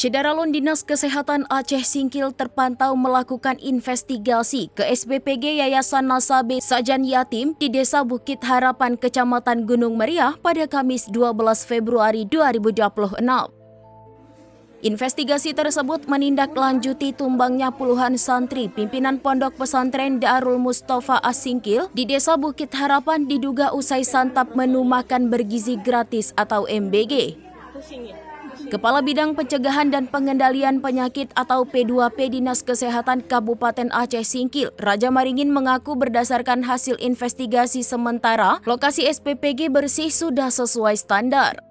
Syederalun Dinas Kesehatan Aceh Singkil terpantau melakukan investigasi ke SPPG Yayasan Nasabe Sajan Yatim di Desa Bukit Harapan, Kecamatan Gunung Meriah pada Kamis 12 Februari 2026. Investigasi tersebut menindaklanjuti tumbangnya puluhan santri pimpinan Pondok Pesantren Darul Mustafa As-Singkil di Desa Bukit Harapan diduga usai santap menu makan bergizi gratis atau MBG. Kepala Bidang Pencegahan dan Pengendalian Penyakit atau P2P Dinas Kesehatan Kabupaten Aceh Singkil, Raja Maringin mengaku berdasarkan hasil investigasi sementara, lokasi SPPG bersih sudah sesuai standar.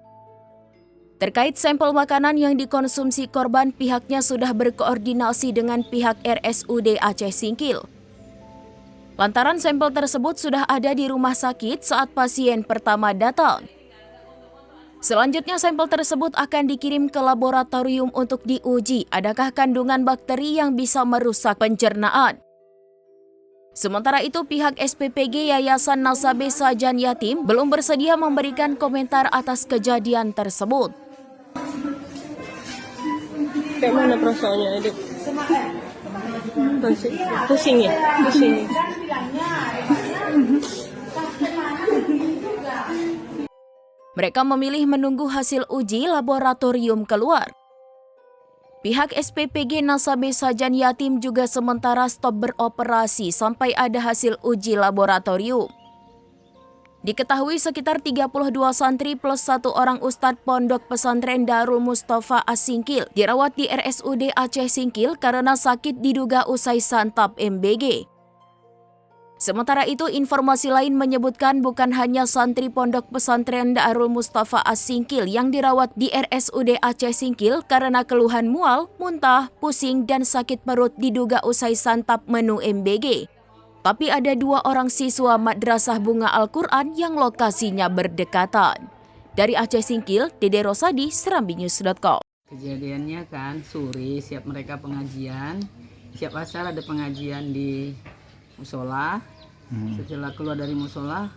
Terkait sampel makanan yang dikonsumsi korban, pihaknya sudah berkoordinasi dengan pihak RSUD Aceh Singkil. Lantaran sampel tersebut sudah ada di rumah sakit saat pasien pertama datang. Selanjutnya sampel tersebut akan dikirim ke laboratorium untuk diuji adakah kandungan bakteri yang bisa merusak pencernaan. Sementara itu pihak SPPG Yayasan Nasabe Sajan Yatim belum bersedia memberikan komentar atas kejadian tersebut. Kayak mana perasaannya, Adik? Pusing ya? Pusing. Mereka memilih menunggu hasil uji laboratorium keluar. Pihak SPPG Nasabe Sajan Yatim juga sementara stop beroperasi sampai ada hasil uji laboratorium. Diketahui sekitar 32 santri plus 1 orang ustadz Pondok Pesantren Darul Mustafa As-Singkil dirawat di RSUD Aceh Singkil karena sakit diduga usai santap MBG. Sementara itu, informasi lain menyebutkan bukan hanya santri Pondok Pesantren Darul Mustafa As-Singkil yang dirawat di RSUD Aceh Singkil karena keluhan mual, muntah, pusing, dan sakit perut diduga usai santap menu MBG. Tapi ada 2 orang siswa Madrasah Bunga Al-Quran yang lokasinya berdekatan. Dari Aceh Singkil, Dede Rosadi, serambinews.com. Kejadiannya kan sore siap mereka pengajian, siap asar ada pengajian di musola. Setelah keluar dari musola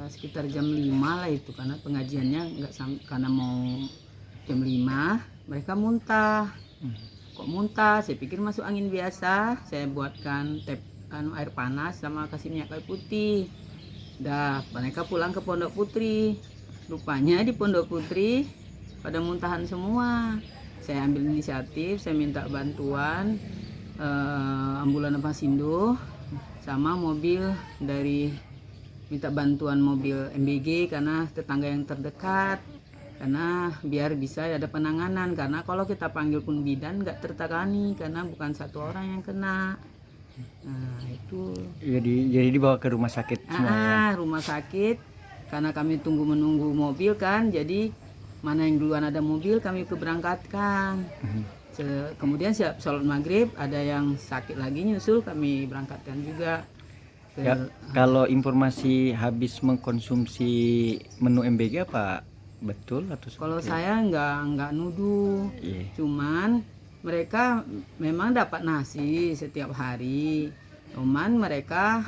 sekitar jam 5 lah itu, karena pengajiannya karena mau jam 5 mereka muntah. Kok muntah? Saya pikir masuk angin biasa. Saya buatkan air panas sama kasih minyak kayu putih. Dah mereka pulang ke Pondok Putri. Rupanya di Pondok Putri pada muntahan semua. Saya ambil inisiatif, saya minta bantuan ambulan Apasindo sama mobil dari, minta bantuan mobil MBG karena tetangga yang terdekat, karena biar bisa ada penanganan, karena kalau kita panggil pun bidan nggak tertangani karena bukan 1 orang yang kena. Nah itu jadi dibawa ke rumah sakit semuanya. Rumah sakit karena kami menunggu mobil kan, jadi mana yang duluan ada mobil kami keberangkatkan. Kemudian siap sholat maghrib, ada yang sakit lagi nyusul, kami berangkatkan juga. Ya, kalau informasi habis mengkonsumsi menu MBG apa betul atau kalau saya nggak nuduh, cuman mereka memang dapat nasi setiap hari, cuman mereka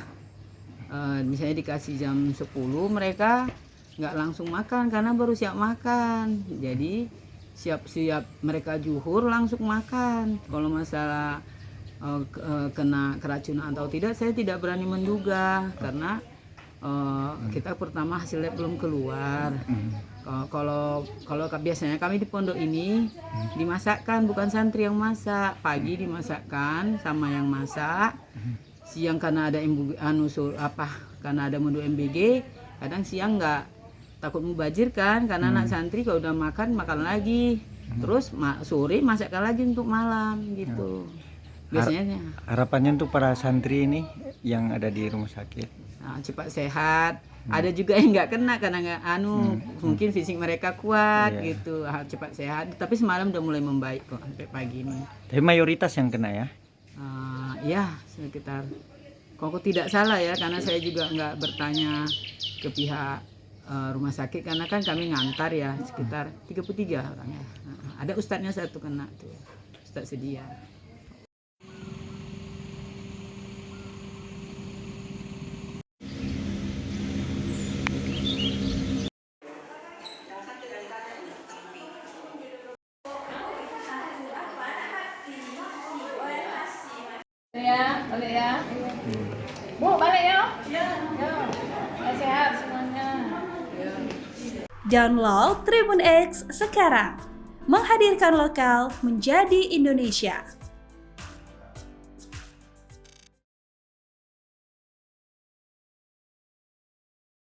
misalnya dikasih jam 10 mereka nggak langsung makan karena baru siap makan, jadi siap-siap mereka zuhur langsung makan. Kalau masalah kena keracunan atau tidak, saya tidak berani menduga karena kita pertama hasil lab belum keluar. Kalau biasanya kami di pondok ini dimasakkan, bukan santri yang masak. Pagi dimasakkan sama yang masak. Siang karena ada karena ada menu MBG, kadang siang nggak, takut mubazir kan, karena anak santri kalau udah makan lagi, terus sore masakkan lagi untuk malam gitu. Biasanya harapannya untuk para santri ini yang ada di rumah sakit cepat sehat. Ada juga yang nggak kena karena nggak mungkin fisik mereka kuat gitu, cepat sehat. Tapi semalam udah mulai membaik kok sampai pagi ini. Tapi mayoritas yang kena ya? Ya sekitar, kalau tidak salah ya, karena saya juga nggak bertanya ke pihak rumah sakit karena kan kami ngantar ya, sekitar 33 orangnya. Ada ustadznya 1 kena tuh, ustadz sedia. Balik ya. Bu, balik ya. Ya. Sehat semuanya. Download Tribun X sekarang. Menghadirkan lokal menjadi Indonesia.